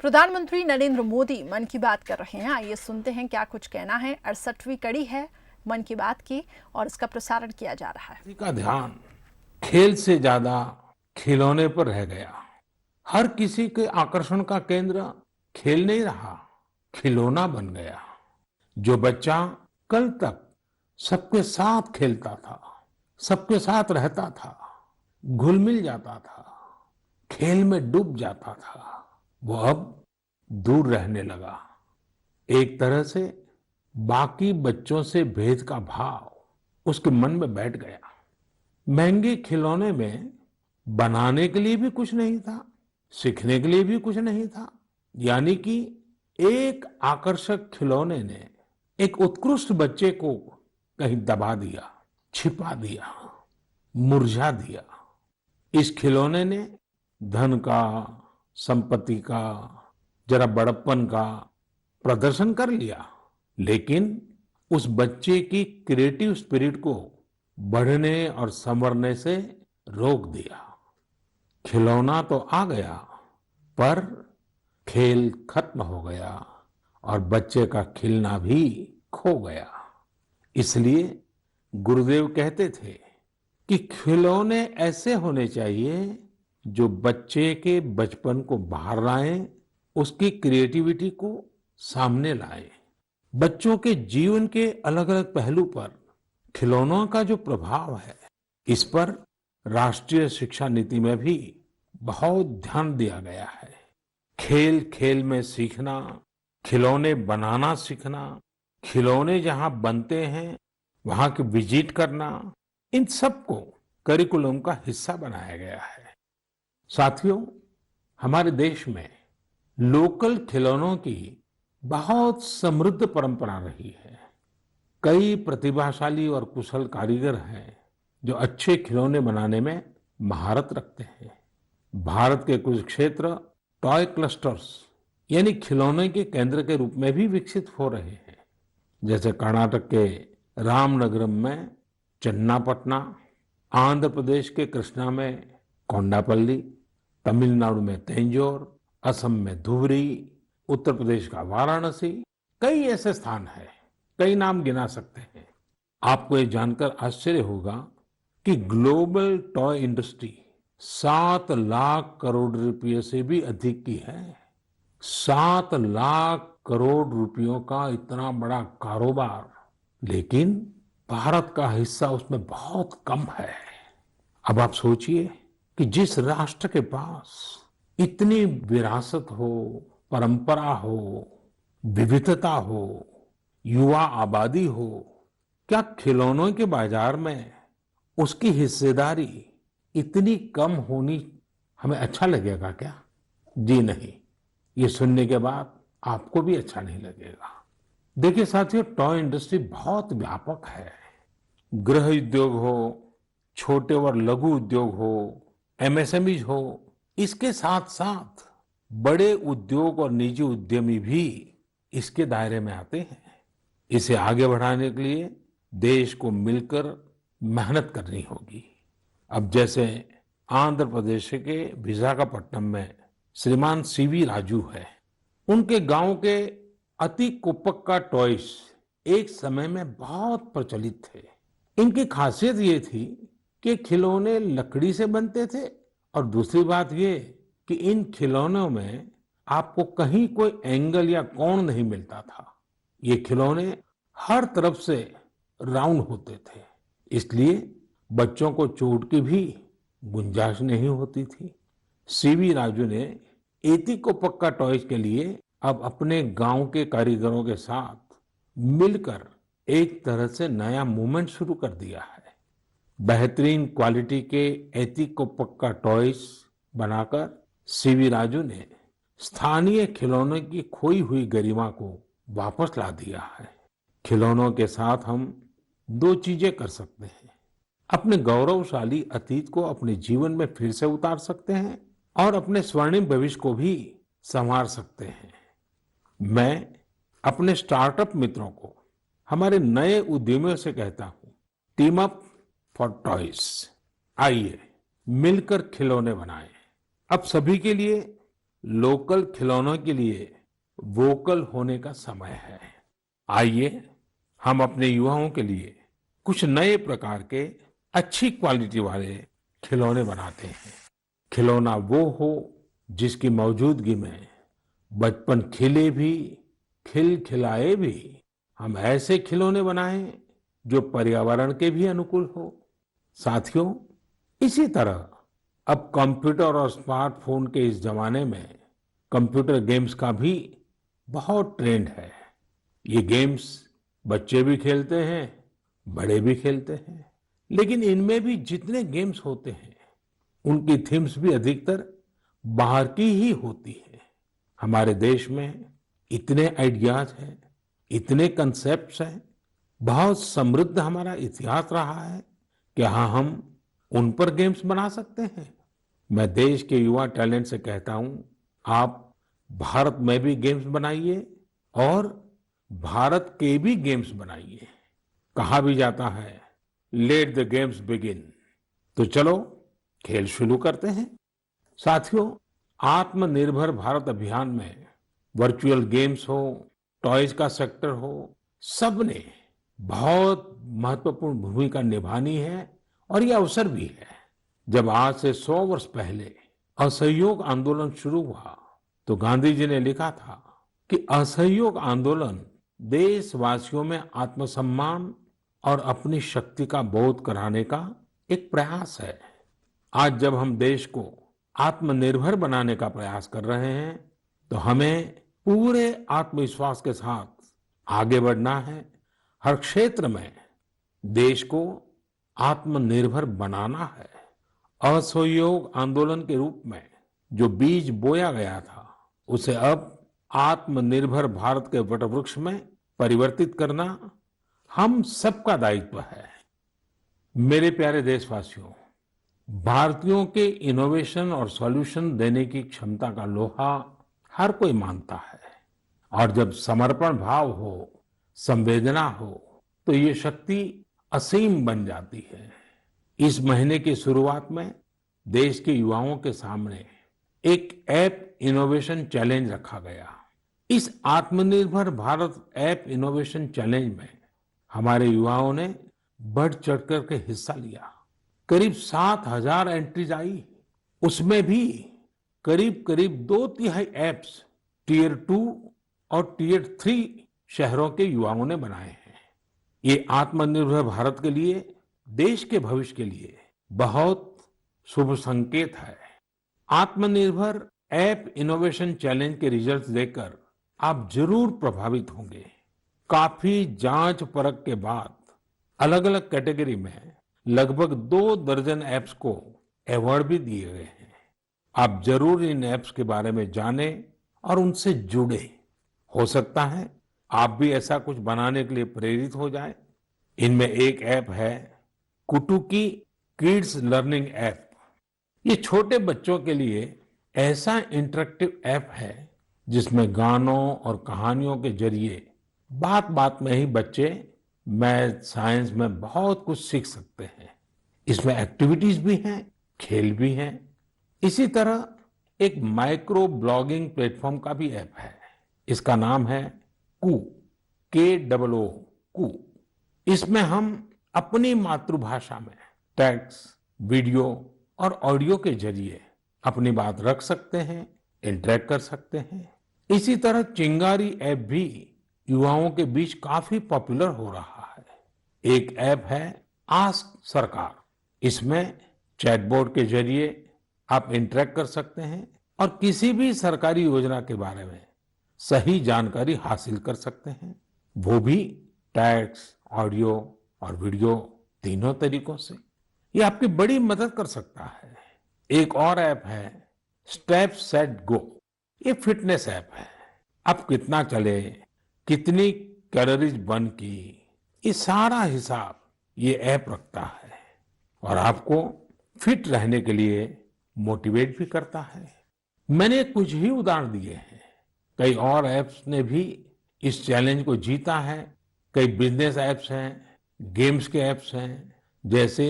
प्रधानमंत्री नरेंद्र मोदी मन की बात कर रहे हैं। आइए सुनते हैं क्या कुछ कहना है। 68वीं कड़ी है मन की बात की और इसका प्रसारण किया जा रहा है। का ध्यान खेल से ज्यादा खिलौने पर रह गया। हर किसी के आकर्षण का केंद्र खेल नहीं रहा, खिलौना बन गया। जो बच्चा कल तक सबके साथ खेलता था, सबके साथ रहता था, घुल मिल जाता था, खेल में डूब जाता था, वो अब दूर रहने लगा। एक तरह से बाकी बच्चों से भेद का भाव उसके मन में बैठ गया। महंगे खिलौने में बनाने के लिए भी कुछ नहीं था, सीखने के लिए भी कुछ नहीं था। यानी कि एक आकर्षक खिलौने ने एक उत्कृष्ट बच्चे को कहीं दबा दिया, छिपा दिया, मुरझा दिया। इस खिलौने ने धन का, संपत्ति का, जरा बड़प्पन का प्रदर्शन कर लिया, लेकिन उस बच्चे की क्रिएटिव स्पिरिट को बढ़ने और संवरने से रोक दिया। खिलौना तो आ गया, पर खेल खत्म हो गया और बच्चे का खिलना भी खो गया। इसलिए गुरुदेव कहते थे कि खिलौने ऐसे होने चाहिए जो बच्चे के बचपन को बाहर लाएं, उसकी क्रिएटिविटी को सामने लाएं। बच्चों के जीवन के अलग अलग पहलू पर खिलौनों का जो प्रभाव है, इस पर राष्ट्रीय शिक्षा नीति में भी बहुत ध्यान दिया गया है। खेल खेल में सीखना, खिलौने बनाना सीखना, खिलौने जहां बनते हैं वहां की विजिट करना, इन सबको करिकुलम का हिस्सा बनाया गया है। साथियों, हमारे देश में लोकल खिलौनों की बहुत समृद्ध परंपरा रही है। कई प्रतिभाशाली और कुशल कारीगर हैं जो अच्छे खिलौने बनाने में महारत रखते हैं। भारत के कुछ क्षेत्र टॉय क्लस्टर्स यानी खिलौने के केंद्र के रूप में भी विकसित हो रहे हैं। जैसे कर्नाटक के रामनगरम में चन्नापटना, आंध्र प्रदेश के कृष्णा में कोंडापल्ली, तमिलनाडु में तंजौर, असम में धुबरी, उत्तर प्रदेश का वाराणसी, कई ऐसे स्थान हैं, कई नाम गिना सकते हैं। आपको ये जानकर आश्चर्य होगा कि global toy industry 7 lakh crore रुपए से भी अधिक की है। 7 लाख करोड़ रुपयों का इतना बड़ा कारोबार, लेकिन भारत का हिस्सा उसमें बहुत कम है। अब आप सोचिए कि जिस राष्ट्र के पास इतनी विरासत हो, परंपरा हो, विविधता हो, युवा आबादी हो, क्या खिलौनों के बाजार में उसकी हिस्सेदारी इतनी कम होनी हमें अच्छा लगेगा क्या? जी नहीं, ये सुनने के बाद आपको भी अच्छा नहीं लगेगा। देखिए साथियों, टॉय इंडस्ट्री बहुत व्यापक है। गृह उद्योग हो, छोटे और लघु उद्योग हो, एमएसएमई हो, इसके साथ साथ बड़े उद्योग और निजी उद्यमी भी इसके दायरे में आते हैं। इसे आगे बढ़ाने के लिए देश को मिलकर मेहनत करनी होगी। अब जैसे आंध्र प्रदेश के विशाखापट्टनम में श्रीमान सीवी राजू है, उनके गांव के अति कुपक्का टॉयज एक समय में बहुत प्रचलित थे। इनकी खासियत ये थी कि खिलौने लकड़ी से बनते थे और दूसरी बात ये कि इन खिलौनों में आपको कहीं कोई एंगल या कोण नहीं मिलता था। ये खिलौने हर तरफ से राउंड होते थे, इसलिए बच्चों को चोट की भी गुंजाइश नहीं होती थी। सीवी राजू ने एती को पक्का टॉयज के लिए अब अपने गांव के कारीगरों के साथ मिलकर एक तरह से नया मूवमेंट शुरू कर दिया है। बेहतरीन क्वालिटी के एती को पक्का टॉयज बनाकर सीवी राजू ने स्थानीय खिलौनों की खोई हुई गरिमा को वापस ला दिया है। खिलौनों के साथ हम 2 चीजें कर सकते हैं। अपने गौरवशाली अतीत को अपने जीवन में फिर से उतार सकते हैं और अपने स्वर्णिम भविष्य को भी संवार सकते हैं। मैं अपने स्टार्टअप मित्रों को, हमारे नए उद्यमियों से कहता हूं, टीम अप फॉर टॉयज। आइए मिलकर खिलौने बनाएं। अब सभी के लिए लोकल खिलौनों के लिए वोकल होने का समय है। आइए हम अपने युवाओं के लिए कुछ नए प्रकार के अच्छी क्वालिटी वाले खिलौने बनाते हैं। खिलौना वो हो जिसकी मौजूदगी में बचपन खिले भी, खिल खिलाए भी। हम ऐसे खिलौने बनाएं जो पर्यावरण के भी अनुकूल हो। साथियों, इसी तरह अब कंप्यूटर और स्मार्टफोन के इस जमाने में कंप्यूटर गेम्स का भी बहुत ट्रेंड है। ये गेम्स बच्चे भी खेलते हैं, बड़े भी खेलते हैं। लेकिन इनमें भी जितने गेम्स होते हैं, उनकी थीम्स भी अधिकतर बाहर की ही होती है। हमारे देश में इतने आइडियाज हैं, इतने कंसेप्ट्स हैं, बहुत समृद्ध हमारा इतिहास रहा है। क्या हम उन पर गेम्स बना सकते हैं? मैं देश के युवा टैलेंट से कहता हूं, आप भारत में भी गेम्स बनाइए और भारत के भी गेम्स बनाइए। कहा भी जाता है, लेट द गेम्स बिगिन। तो चलो खेल शुरू करते हैं। साथियों, आत्मनिर्भर भारत अभियान में वर्चुअल गेम्स हो, टॉयज का सेक्टर हो, सबने बहुत महत्वपूर्ण भूमिका निभानी है और ये अवसर भी है। जब आज से 100 वर्ष पहले असहयोग आंदोलन शुरू हुआ तो गांधी जी ने लिखा था कि असहयोग आंदोलन देशवासियों में आत्मसम्मान और अपनी शक्ति का बोध कराने का एक प्रयास है। आज जब हम देश को आत्मनिर्भर बनाने का प्रयास कर रहे हैं तो हमें पूरे आत्मविश्वास के साथ आगे बढ़ना है। हर क्षेत्र में देश को आत्मनिर्भर बनाना है। असहयोग आंदोलन के रूप में जो बीज बोया गया था, उसे अब आत्मनिर्भर भारत के वटवृक्ष में परिवर्तित करना हम सबका दायित्व है। मेरे प्यारे देशवासियों, भारतीयों के इनोवेशन और सॉल्यूशन देने की क्षमता का लोहा हर कोई मानता है। और जब समर्पण भाव हो, संवेदना हो, तो ये शक्ति असीम बन जाती है। इस महीने की शुरुआत में देश के युवाओं के सामने एक ऐप इनोवेशन चैलेंज रखा गया। इस आत्मनिर्भर भारत ऐप इनोवेशन चैलेंज में हमारे युवाओं ने बढ़ चढ़कर के हिस्सा लिया। करीब 7,000 एंट्रीज आई। उसमें भी करीब करीब 2/3 ऐप्स टियर 2 और टियर 3 शहरों के युवाओं ने बनाए हैं। ये आत्मनिर्भर भारत के लिए, देश के भविष्य के लिए बहुत शुभ संकेत है। आत्मनिर्भर ऐप इनोवेशन चैलेंज के रिजल्ट्स देखकर आप जरूर प्रभावित होंगे। काफी जांच परख के बाद अलग अलग कैटेगरी में लगभग 2 दर्जन ऐप्स को अवार्ड भी दिए गए हैं। आप जरूर इन ऐप्स के बारे में जानें और उनसे जुड़े। हो सकता है आप भी ऐसा कुछ बनाने के लिए प्रेरित हो जाए। इनमें एक ऐप है कुटुकी किड्स लर्निंग ऐप। ये छोटे बच्चों के लिए ऐसा इंटरेक्टिव ऐप है जिसमें गानों और कहानियों के जरिए बात बात में ही बच्चे मैथ, साइंस में बहुत कुछ सीख सकते हैं। इसमें एक्टिविटीज भी हैं, खेल भी हैं। इसी तरह एक माइक्रो ब्लॉगिंग प्लेटफॉर्म का भी ऐप है। इसका नाम है कू, KOO, कू। इसमें हम अपनी मातृभाषा में टेक्स्ट, वीडियो और ऑडियो के जरिए अपनी बात रख सकते हैं, इंटरेक्ट कर सकते हैं। इसी तरह चिंगारी ऐप भी युवाओं के बीच काफी पॉपुलर हो रहा है। एक ऐप है आस्क सरकार। इसमें चैटबॉट के जरिए आप इंटरेक्ट कर सकते हैं और किसी भी सरकारी योजना के बारे में सही जानकारी हासिल कर सकते हैं, वो भी टेक्स्ट, ऑडियो और वीडियो तीनों तरीकों से। ये आपकी बड़ी मदद कर सकता है। एक और ऐप है स्टेप सेट गो। ये फिटनेस ऐप है। आप कितना चले, कितनी कैलोरीज बर्न की, ये सारा हिसाब ये ऐप रखता है और आपको फिट रहने के लिए मोटिवेट भी करता है। मैंने कुछ ही उदाहरण दिए हैं। कई और ऐप्स ने भी इस चैलेंज को जीता है। कई बिजनेस ऐप्स हैं, गेम्स के ऐप्स हैं, जैसे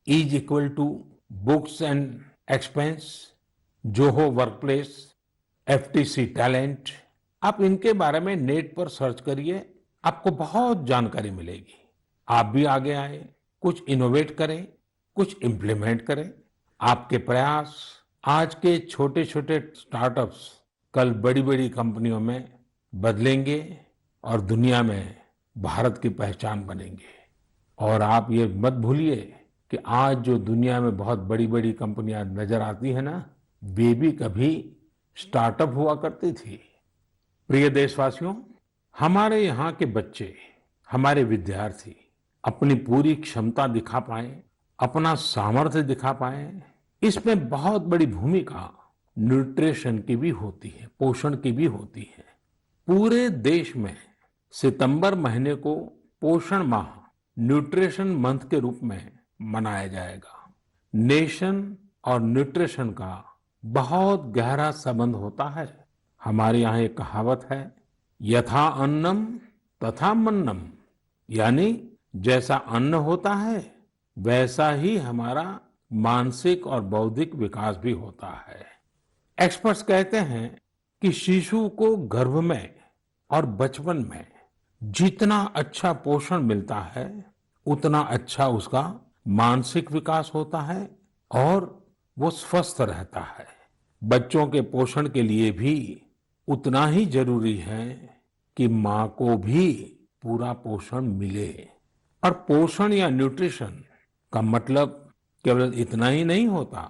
is equal to books and expense, Zoho workplace, FTC talent, आप इनके बारे में नेट पर सर्च करिए, आपको बहुत जानकारी मिलेगी। आप भी आगे आए, कुछ इनोवेट करें, कुछ इम्प्लीमेंट करें। आपके प्रयास आज के छोटे छोटे स्टार्टअप्स कल बड़ी बड़ी कंपनियों में बदलेंगे और दुनिया में भारत की पहचान बनेंगे। और आप ये मत भूलिए कि आज जो दुनिया में बहुत बड़ी बड़ी कंपनियां नजर आती है ना, वे भी कभी स्टार्टअप हुआ करती थी। प्रिय देशवासियों, हमारे यहाँ के बच्चे, हमारे विद्यार्थी अपनी पूरी क्षमता दिखा पाए, अपना सामर्थ्य दिखा पाए, इसमें बहुत बड़ी भूमिका न्यूट्रिशन की भी होती है, पोषण की भी होती है। पूरे देश में सितंबर महीने को पोषण माह, न्यूट्रिशन मंथ के रूप में मनाया जाएगा। नेशन और न्यूट्रिशन का बहुत गहरा संबंध होता है। हमारे यहाँ एक कहावत है, यथा अन्नम तथा मन्नम, यानी जैसा अन्न होता है वैसा ही हमारा मानसिक और बौद्धिक विकास भी होता है। एक्सपर्ट्स कहते हैं कि शिशु को गर्भ में और बचपन में जितना अच्छा पोषण मिलता है उतना अच्छा उसका मानसिक विकास होता है और वो स्वस्थ रहता है। बच्चों के पोषण के लिए भी उतना ही जरूरी है कि माँ को भी पूरा पोषण मिले। और पोषण या न्यूट्रिशन का मतलब केवल इतना ही नहीं होता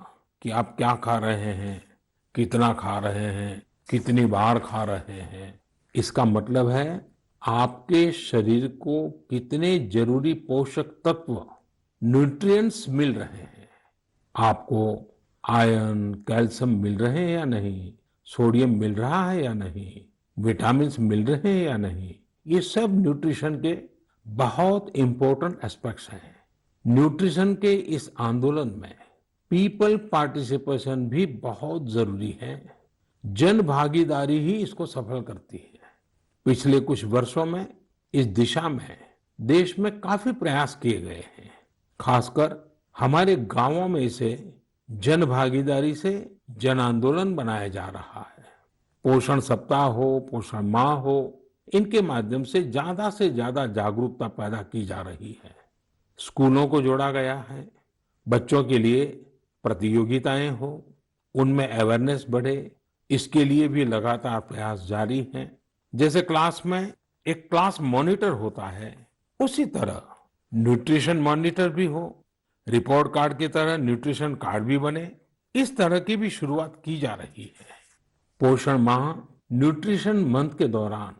कि आप क्या खा रहे हैं, कितना खा रहे हैं, कितनी बार खा रहे हैं। इसका मतलब है आपके शरीर को कितने जरूरी पोषक तत्व, न्यूट्रिएंट्स मिल रहे हैं। आपको आयरन, कैल्शियम मिल रहे हैं या नहीं, सोडियम मिल रहा है या नहीं, विटामिन्स मिल रहे हैं या नहीं, ये सब न्यूट्रिशन के बहुत इंपॉर्टेंट एस्पेक्ट्स हैं। न्यूट्रिशन के इस आंदोलन में पीपल पार्टिसिपेशन भी बहुत जरूरी है। जन भागीदारी ही इसको सफल करती है। पिछले कुछ वर्षों में इस दिशा में देश में काफी प्रयास किए गए हैं। खासकर हमारे गांवों में इसे जन भागीदारी से जन आंदोलन बनाया जा रहा है। पोषण सप्ताह हो, पोषण माह हो, इनके माध्यम से ज्यादा जागरूकता पैदा की जा रही है। स्कूलों को जोड़ा गया है, बच्चों के लिए प्रतियोगिताएं हो, उनमें अवेयरनेस बढ़े, इसके लिए भी लगातार प्रयास जारी हैं। जैसे क्लास में एक क्लास मॉनिटर होता है, उसी तरह न्यूट्रिशन मॉनिटर भी हो, रिपोर्ट कार्ड की तरह न्यूट्रिशन कार्ड भी बने, इस तरह की भी शुरुआत की जा रही है। पोषण माह, न्यूट्रिशन मंथ के दौरान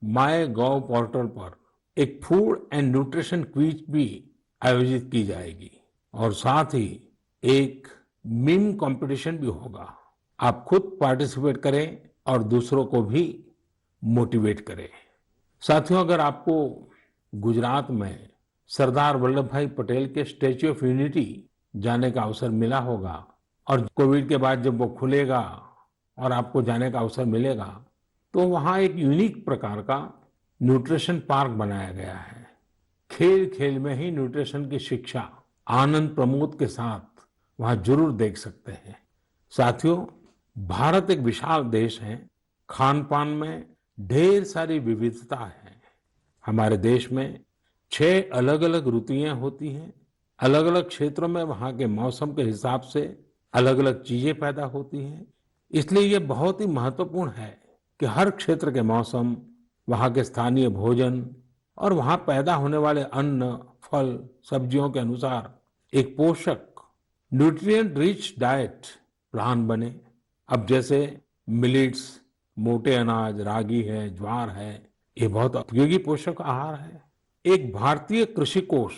माय गॉव पोर्टल पर एक फूड एंड न्यूट्रिशन क्विज भी आयोजित की जाएगी और साथ ही एक मीम कंपटीशन भी होगा। आप खुद पार्टिसिपेट करें और दूसरों को भी मोटिवेट करें। साथियों, अगर आपको गुजरात में सरदार वल्लभ भाई पटेल के स्टैच्यू ऑफ यूनिटी जाने का अवसर मिला होगा और कोविड के बाद जब वो खुलेगा और आपको जाने का अवसर मिलेगा, तो वहाँ एक यूनिक प्रकार का न्यूट्रिशन पार्क बनाया गया है। खेल खेल में ही न्यूट्रिशन की शिक्षा आनंद प्रमोद के साथ वहाँ जरूर देख सकते हैं। साथियों, भारत एक विशाल देश है। खान पान में ढेर सारी विविधता है। हमारे देश में 6 अलग अलग ऋतुएं होती हैं। अलग अलग क्षेत्रों में वहाँ के मौसम के हिसाब से अलग अलग चीजें पैदा होती हैं। इसलिए ये बहुत ही महत्वपूर्ण है कि हर क्षेत्र के मौसम, वहाँ के स्थानीय भोजन और वहाँ पैदा होने वाले अन्न, फल, सब्जियों के अनुसार एक पोषक, न्यूट्रिएंट रिच डाइट प्लान बने। अब जैसे मिलेट्स, मोटे अनाज, रागी है, ज्वार है, ये बहुत उपयोगी पोषक आहार है। एक भारतीय कृषि कोष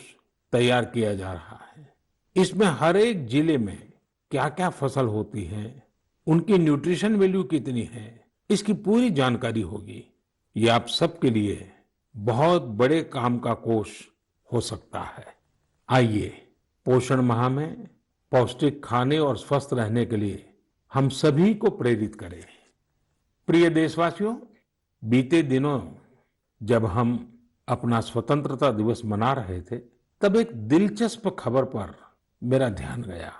तैयार किया जा रहा है। इसमें हर एक जिले में क्या क्या फसल होती है, उनकी न्यूट्रिशन वैल्यू कितनी है, इसकी पूरी जानकारी होगी। ये आप सबके लिए बहुत बड़े काम का कोष हो सकता है। आइए, पोषण माह में पौष्टिक खाने और स्वस्थ रहने के लिए हम सभी को प्रेरित करें। प्रिय देशवासियों, बीते दिनों जब हम अपना स्वतंत्रता दिवस मना रहे थे, तब एक दिलचस्प खबर पर मेरा ध्यान गया।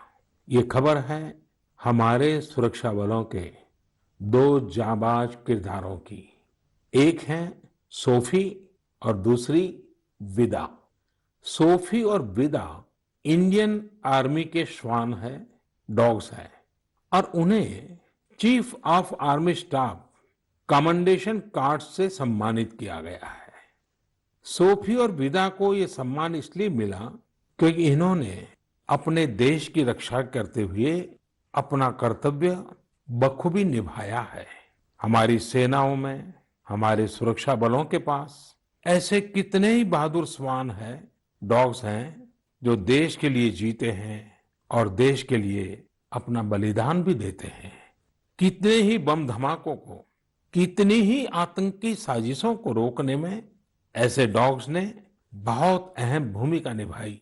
ये खबर है हमारे सुरक्षा बलों के दो जाबाज किरदारों की। एक है सोफी और दूसरी विदा। सोफी और विदा इंडियन आर्मी के श्वान है, डॉग्स हैं, और उन्हें chief of army staff commendation card से सम्मानित किया गया है। सोफी और विदा को ये सम्मान इसलिए मिला क्योंकि इन्होंने अपने देश की रक्षा करते हुए अपना कर्तव्य बखूबी निभाया है। हमारी सेनाओं में, हमारे सुरक्षा बलों के पास ऐसे कितने ही बहादुर श्वान हैं, डॉग्स हैं, जो देश के लिए जीते हैं और देश के लिए अपना बलिदान भी देते हैं। कितने ही बम धमाकों को, कितनी ही आतंकी साजिशों को रोकने में ऐसे डॉग्स ने बहुत अहम भूमिका निभाई।